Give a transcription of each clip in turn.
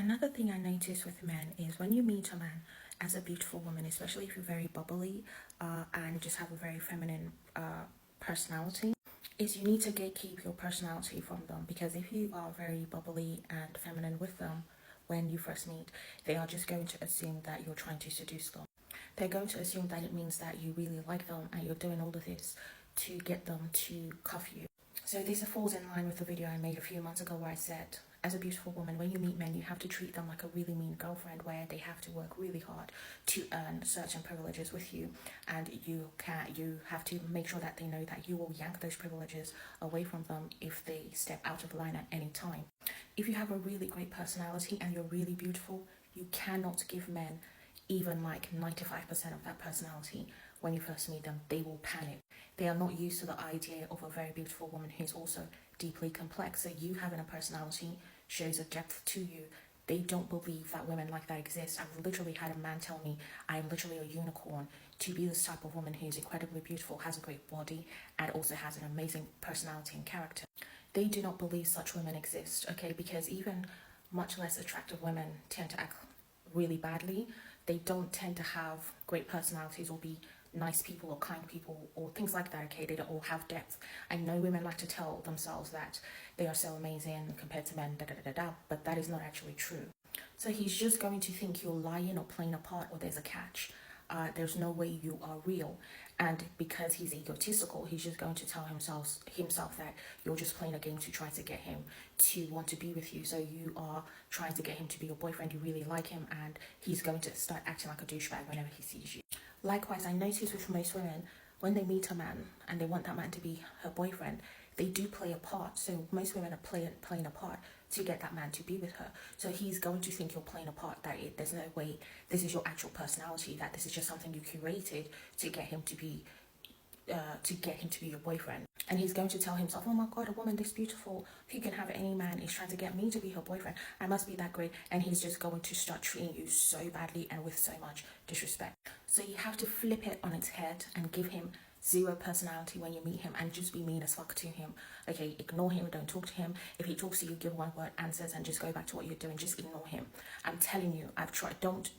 Another thing I notice with men is when you meet a man as a beautiful woman, especially if you're very bubbly and just have a very feminine personality, is you need to gatekeep your personality from them, because if you are very bubbly and feminine with them when you first meet, they are just going to assume that you're trying to seduce them. They're going to assume that it means that you really like them and you're doing all of this to get them to cuff you. So this falls in line with the video I made a few months ago where I said, as a beautiful woman, when you meet men, you have to treat them like a really mean girlfriend, where they have to work really hard to earn certain privileges with you, and you have to make sure that they know that you will yank those privileges away from them if they step out of line at any time. If you have a really great personality and you're really beautiful, you cannot give men even like 95% of that personality. When you first meet them, they will panic. They are not used to the idea of a very beautiful woman who's also deeply complex. So you having a personality shows a depth to you. They don't believe that women like that exist. I've literally had a man tell me I am literally a unicorn to be this type of woman who's incredibly beautiful, has a great body, and also has an amazing personality and character. They do not believe such women exist, okay? Because even much less attractive women tend to act really badly. They don't tend to have great personalities or be nice people or kind people or things like that, okay? They don't all have depth. I know women like to tell themselves that they are so amazing compared to men, but that is not actually true. So he's just going to think you're lying or playing a part, or there's a catch. There's no way you are real. And because he's egotistical, he's just going to tell himself that you're just playing a game to try to get him to want to be with you. So you are trying to get him to be your boyfriend, you really like him, and he's going to start acting like a douchebag whenever he sees you. Likewise, I notice with most women, when they meet a man and they want that man to be her boyfriend, they do play a part. So most women are playing a part to get that man to be with her. So he's going to think you're playing a part, that there's no way this is your actual personality, that this is just something you curated to get him to be your boyfriend. And he's going to tell himself, oh my god, a woman this beautiful who can have any man is trying to get me to be her boyfriend. I must be that great. And he's just going to start treating you so badly and with so much disrespect. So you have to flip it on its head and give him zero personality when you meet him, and just be mean as fuck to him. Okay, ignore him, don't talk to him. If he talks to you, give one word answers and just go back to what you're doing. Just ignore him. I'm telling you, I've tried.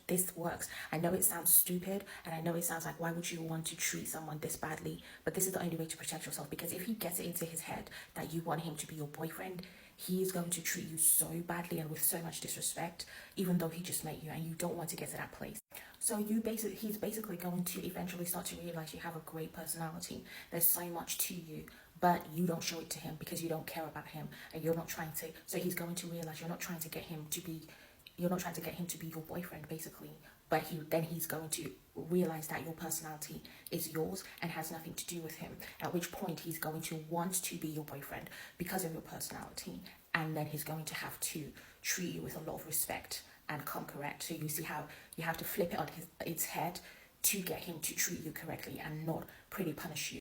This works. I know it sounds stupid, and I know it sounds like, why would you want to treat someone this badly? But this is the only way to protect yourself, because if he gets it into his head that you want him to be your boyfriend, he is going to treat you so badly and with so much disrespect, even though he just met you, and you don't want to get to that place. So he's basically going to eventually start to realize you have a great personality. There's so much to you, but you don't show it to him because you don't care about him, and you're not trying to. So he's going to realize you're not trying to get him to be your boyfriend, basically. But he's going to realize that your personality is yours and has nothing to do with him. At which point he's going to want to be your boyfriend because of your personality, and then he's going to have to treat you with a lot of respect and come correct. So you see how you have to flip it on its head to get him to treat you correctly and not pretty punish you.